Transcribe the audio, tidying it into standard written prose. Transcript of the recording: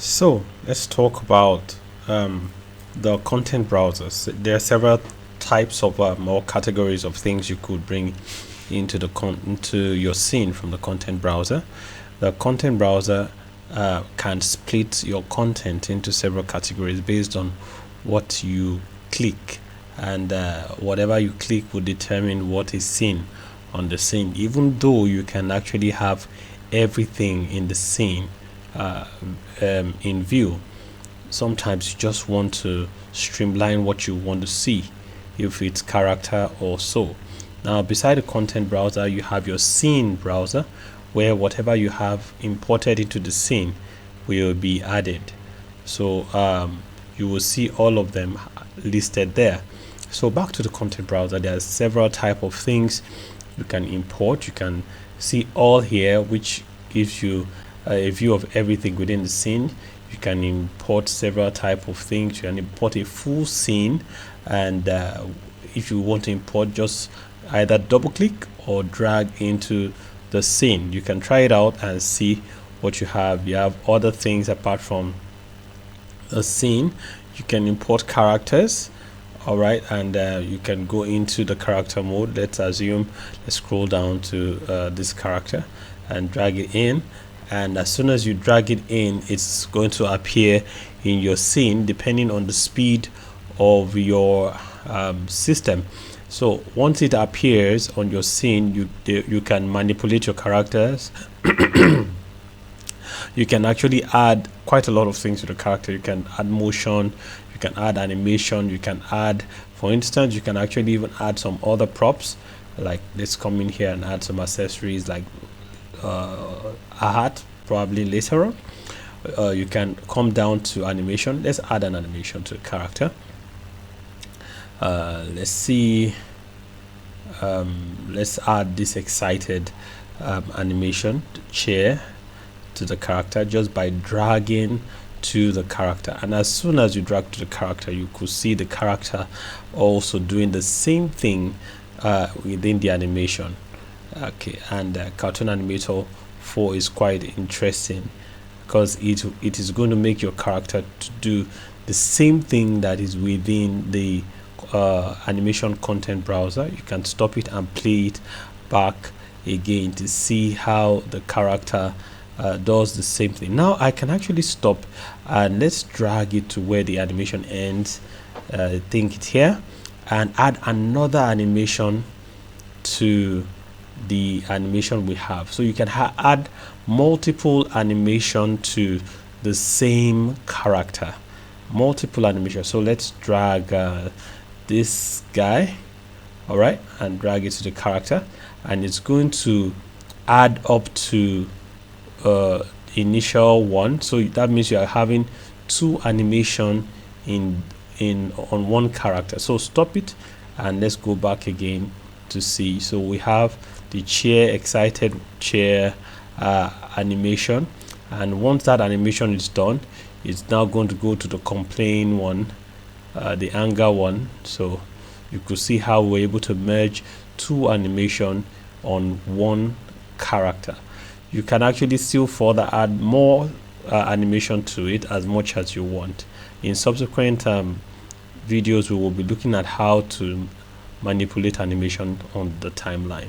So let's talk about the content browsers. There are several types of or categories of things you could bring into into your scene from the content browser. The content browser can split your content into several categories based on what you click, and whatever you click will determine what is seen on the scene, even though you can actually have everything in the scene in view. Sometimes you just want to streamline what you want to see, if it's character or so. Now, beside the content browser, you have your scene browser, where whatever you have imported into the scene will be added. So you will see all of them listed there. So back to the content browser, there are several type of things you can import. You can see all here, which gives you a view of everything within the scene. You can import several type of things. You can import a full scene, and if you want to import, just either double click or drag into the scene. You can try it out and see what you have. You have other things apart from the scene. You can import characters. All right, and you can go into the character mode. Let's scroll down to this character and drag it in, and as soon as you drag it in, it's going to appear in your scene depending on the speed of your system. So once it appears on your scene, you can manipulate your characters. You can actually add quite a lot of things to the character. You can add motion, you can add animation, you can add, for instance, you can actually even add some other props. Like, let's come in here and add some accessories like a hat, probably later on. You can come down to animation. Let's add an animation to the character. Let's see, let's add this excited animation chair to the character just by dragging to the character. And as soon as you drag to the character, you could see the character also doing the same thing within the animation. Okay, and Cartoon Animator 4 is quite interesting because it is going to make your character to do the same thing that is within the animation content browser. You can stop it and play it back again to see how the character does the same thing. Now I can actually stop and let's drag it to where the animation ends. I think it's here, and add another animation to the animation we have. So you can add multiple animation to the same character, multiple animation. So let's drag this guy, all right, and drag it to the character, and it's going to add up to initial one. So that means you are having two animation on one character. So stop it and let's go back again to see. So we have the excited chair animation, and once that animation is done, it's now going to go to the complain one, the anger one. So you could see how we're able to merge two animation on one character. You can actually still further add more animation to it as much as you want. In subsequent videos, we will be looking at how to manipulate animation on the timeline.